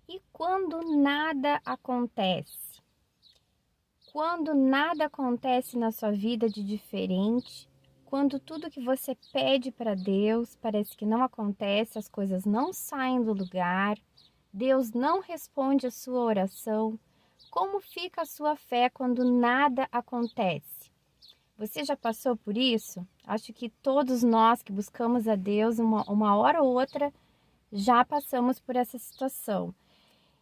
E quando nada acontece? Quando nada acontece na sua vida de diferente, quando tudo que você pede para Deus parece que não acontece, as coisas não saem do lugar, Deus não responde a sua oração, como fica a sua fé quando nada acontece? Você já passou por isso? Acho que todos nós que buscamos a Deus, uma hora ou outra, já passamos por essa situação.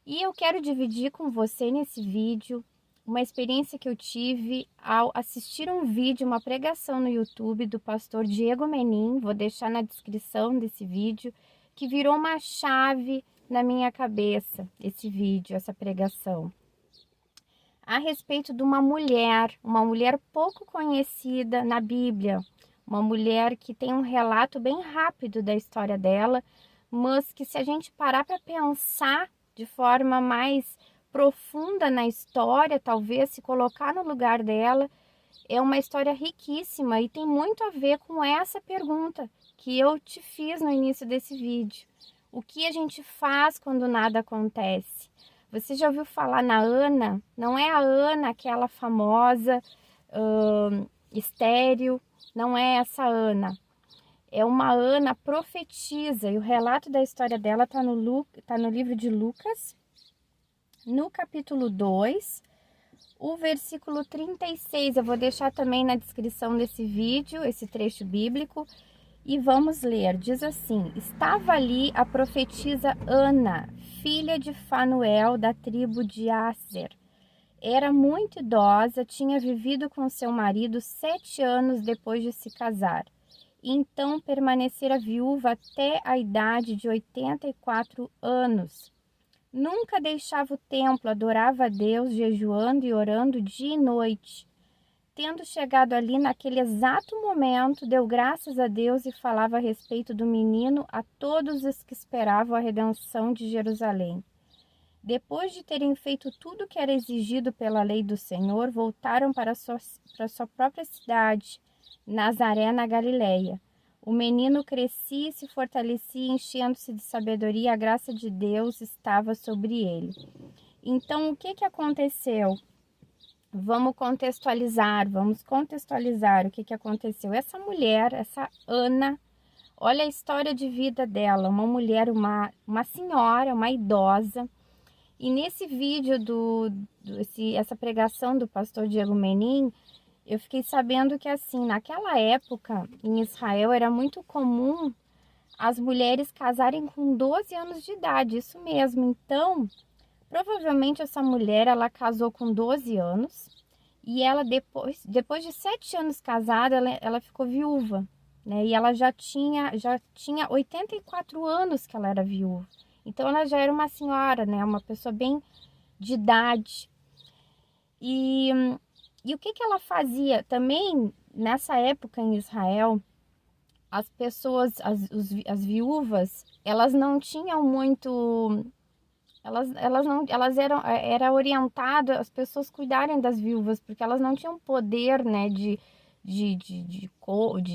E eu quero dividir com você nesse vídeo uma experiência que eu tive ao assistir um vídeo, uma pregação no YouTube do pastor Diego Menin, vou deixar na descrição desse vídeo, que virou uma chave na minha cabeça, esse vídeo, essa pregação. A respeito de uma mulher pouco conhecida na Bíblia, uma mulher que tem um relato bem rápido da história dela, mas que se a gente parar para pensar de forma mais profunda na história, talvez se colocar no lugar dela, é uma história riquíssima e tem muito a ver com essa pergunta que eu te fiz no início desse vídeo. O que a gente faz quando nada acontece? Você já ouviu falar na Ana? Não é a Ana, aquela famosa estéril, não é essa Ana. É uma Ana profetisa e o relato da história dela está no livro de Lucas, no capítulo 2, o versículo 36. Eu vou deixar também na descrição desse vídeo, esse trecho bíblico, e vamos ler. Diz assim: estava ali a profetisa Ana, filha de Fanuel, da tribo de Aser. Era muito idosa, tinha vivido com seu marido 7 anos depois de se casar. Então permanecera viúva até a idade de 84 anos. Nunca deixava o templo, adorava a Deus, jejuando e orando dia e noite. Tendo chegado ali naquele exato momento, deu graças a Deus e falava a respeito do menino a todos os que esperavam a redenção de Jerusalém. Depois de terem feito tudo o que era exigido pela lei do Senhor, voltaram para sua própria cidade, Nazaré, na Galileia. O menino crescia e se fortalecia, enchendo-se de sabedoria, a graça de Deus estava sobre ele. Então, o que aconteceu? Vamos contextualizar o que aconteceu. Essa mulher, essa Ana, olha a história de vida dela, uma mulher, uma senhora, uma idosa. E nesse vídeo, essa pregação do pastor Diego Menin, eu fiquei sabendo que assim, naquela época, em Israel, era muito comum as mulheres casarem com 12 anos de idade, isso mesmo. Então, provavelmente essa mulher, ela casou com 12 anos e ela depois de 7 anos casada, ela ficou viúva, né? E ela já tinha 84 anos que ela era viúva. Então ela já era uma senhora, né? Uma pessoa bem de idade. E o que ela fazia? Também nessa época em Israel, as pessoas, as viúvas, elas não tinham muito. Elas era orientado as pessoas cuidarem das viúvas, porque elas não tinham poder, né, de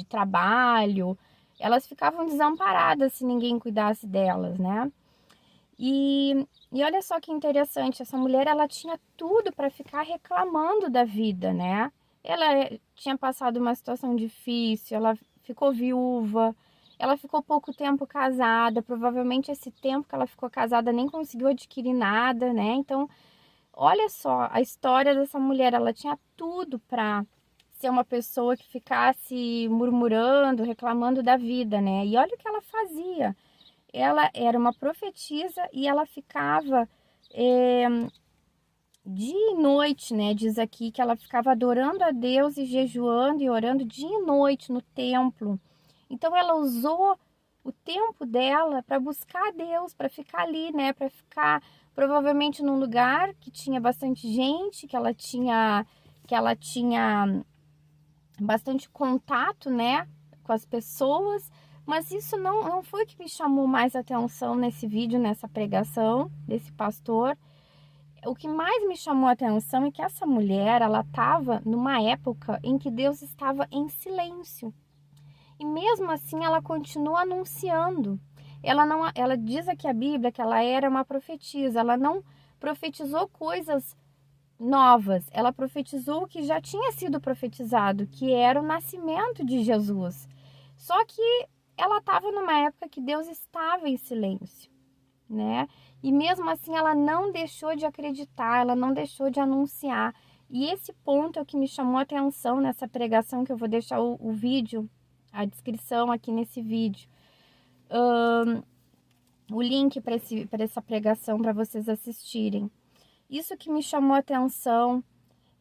trabalho. Elas ficavam desamparadas se ninguém cuidasse delas, né? E olha só que interessante, essa mulher, ela tinha tudo para ficar reclamando da vida, né? Ela tinha passado uma situação difícil, ela ficou viúva, ela ficou pouco tempo casada, provavelmente esse tempo que ela ficou casada nem conseguiu adquirir nada, né? Então, olha só, a história dessa mulher, ela tinha tudo para ser uma pessoa que ficasse murmurando, reclamando da vida, né? E olha o que ela fazia. Ela era uma profetisa e ela ficava dia e noite, né? Diz aqui que ela ficava adorando a Deus e jejuando e orando dia e noite no templo. Então ela usou o tempo dela para buscar a Deus, para ficar ali, né? Para ficar provavelmente num lugar que tinha bastante gente, que ela tinha bastante contato, né, com as pessoas. Mas isso não foi o que me chamou mais atenção nesse vídeo, nessa pregação desse pastor. O que mais me chamou a atenção é que essa mulher, ela estava numa época em que Deus estava em silêncio. E mesmo assim ela continua anunciando. ela diz aqui a Bíblia que ela era uma profetisa, ela não profetizou coisas novas, ela profetizou o que já tinha sido profetizado, que era o nascimento de Jesus. Só que ela estava numa época que Deus estava em silêncio, né? E mesmo assim ela não deixou de acreditar, ela não deixou de anunciar. E esse ponto é o que me chamou a atenção nessa pregação, que eu vou deixar o vídeo, a descrição aqui nesse vídeo. O link para essa pregação para vocês assistirem. Isso que me chamou a atenção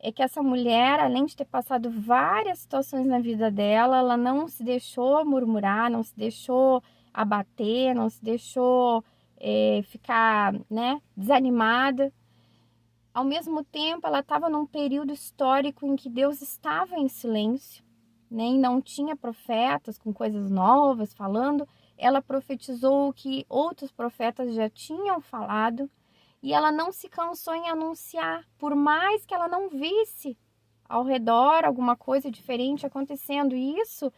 é que essa mulher, além de ter passado várias situações na vida dela, ela não se deixou murmurar, não se deixou abater, não se deixou ficar, né, desanimada. Ao mesmo tempo, ela estava num período histórico em que Deus estava em silêncio, né, e não tinha profetas com coisas novas falando. Ela profetizou o que outros profetas já tinham falado. E ela não se cansou em anunciar, por mais que ela não visse ao redor alguma coisa diferente acontecendo. E isso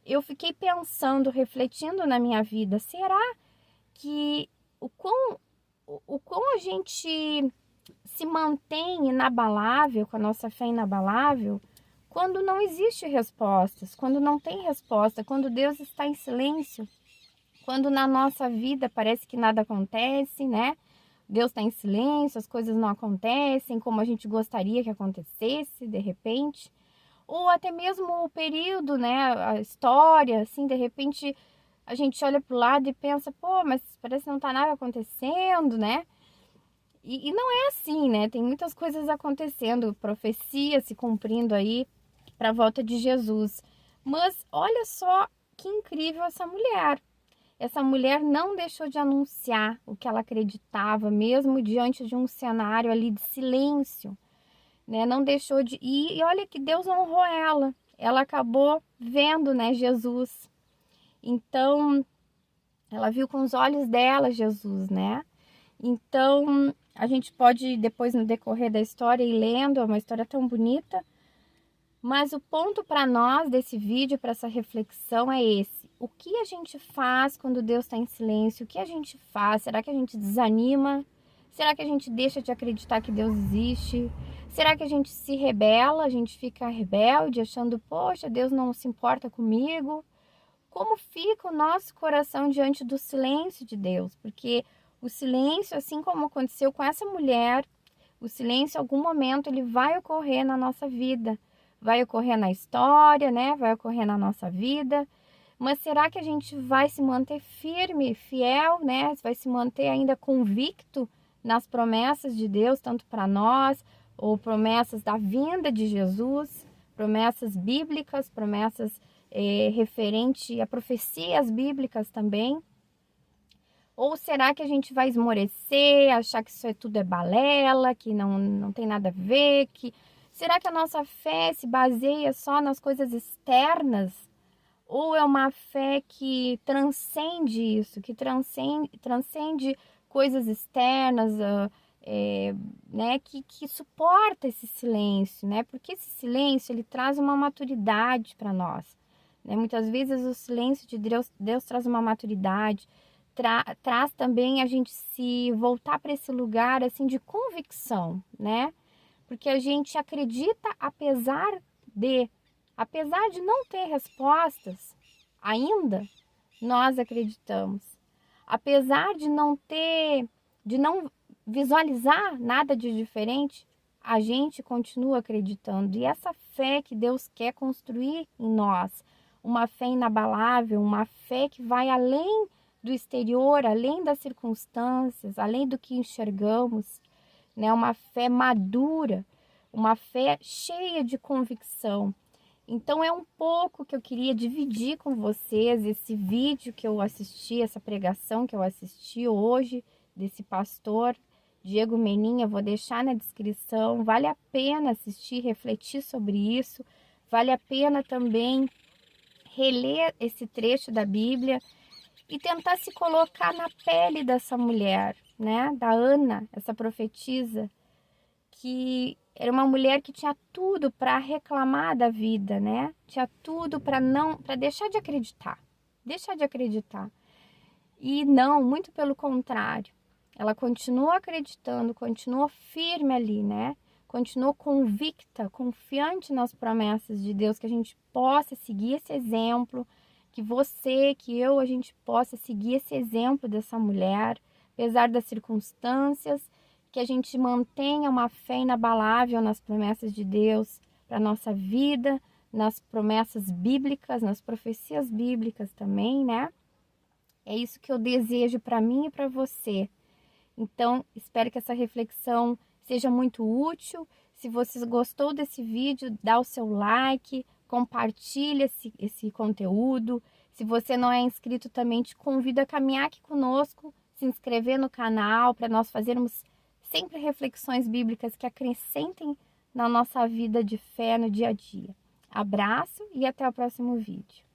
eu fiquei pensando, refletindo na minha vida. Será que o quão a gente se mantém inabalável, com a nossa fé inabalável, quando não existe respostas, quando não tem resposta, quando Deus está em silêncio, quando na nossa vida parece que nada acontece, né? Deus está em silêncio, as coisas não acontecem como a gente gostaria que acontecesse, de repente. Ou até mesmo o período, né, a história, assim, de repente a gente olha para o lado e pensa, pô, mas parece que não está nada acontecendo, né? E não é assim, né? Tem muitas coisas acontecendo, profecia se cumprindo aí para a volta de Jesus. Mas olha só que incrível essa mulher. Essa mulher não deixou de anunciar o que ela acreditava, mesmo diante de um cenário ali de silêncio, né? Não deixou de... E olha que Deus honrou ela. Ela acabou vendo, né, Jesus. Então, ela viu com os olhos dela Jesus, né? Então, a gente pode, depois, no decorrer da história, ir lendo. É uma história tão bonita. Mas o ponto para nós desse vídeo, para essa reflexão, é esse. O que a gente faz quando Deus está em silêncio? O que a gente faz? Será que a gente desanima? Será que a gente deixa de acreditar que Deus existe? Será que a gente se rebela? A gente fica rebelde, achando, poxa, Deus não se importa comigo? Como fica o nosso coração diante do silêncio de Deus? Porque o silêncio, assim como aconteceu com essa mulher, o silêncio, em algum momento, ele vai ocorrer na nossa vida. Vai ocorrer na história, né? Vai ocorrer na nossa vida. Mas será que a gente vai se manter firme, fiel, né? Vai se manter ainda convicto nas promessas de Deus, tanto para nós, ou promessas da vinda de Jesus, promessas bíblicas, promessas referente a profecias bíblicas também? Ou será que a gente vai esmorecer, achar que isso tudo é balela, que não tem nada a ver, que... Será que a nossa fé se baseia só nas coisas externas? Ou é uma fé que transcende isso, que transcende coisas externas, né? Que suporta esse silêncio, né? Porque esse silêncio, ele traz uma maturidade para nós, né? Muitas vezes o silêncio de Deus traz uma maturidade, traz também a gente se voltar para esse lugar, assim, de convicção, né? Porque a gente acredita apesar de não ter respostas ainda, nós acreditamos. Apesar de não visualizar nada de diferente, a gente continua acreditando. E essa fé que Deus quer construir em nós, uma fé inabalável, uma fé que vai além do exterior, além das circunstâncias, além do que enxergamos, né? Uma fé madura, uma fé cheia de convicção. Então é um pouco que eu queria dividir com vocês esse vídeo que eu assisti, essa pregação que eu assisti hoje, desse pastor Diego Menin. Eu vou deixar na descrição. Vale a pena assistir, refletir sobre isso. Vale a pena também reler esse trecho da Bíblia e tentar se colocar na pele dessa mulher, né? Da Ana, essa profetisa, que era uma mulher que tinha tudo para reclamar da vida, né? Tinha tudo para deixar de acreditar. E não, muito pelo contrário. Ela continua acreditando, continua firme ali, né? Continua convicta, confiante nas promessas de Deus, que a gente possa seguir esse exemplo, que você, que eu, a gente possa seguir esse exemplo dessa mulher, apesar das circunstâncias, que a gente mantenha uma fé inabalável nas promessas de Deus para a nossa vida, nas promessas bíblicas, nas profecias bíblicas também, né? É isso que eu desejo para mim e para você. Então, espero que essa reflexão seja muito útil. Se você gostou desse vídeo, dá o seu like, compartilha esse conteúdo. Se você não é inscrito também, te convido a caminhar aqui conosco, se inscrever no canal, para nós fazermos sempre reflexões bíblicas que acrescentem na nossa vida de fé no dia a dia. Abraço e até o próximo vídeo.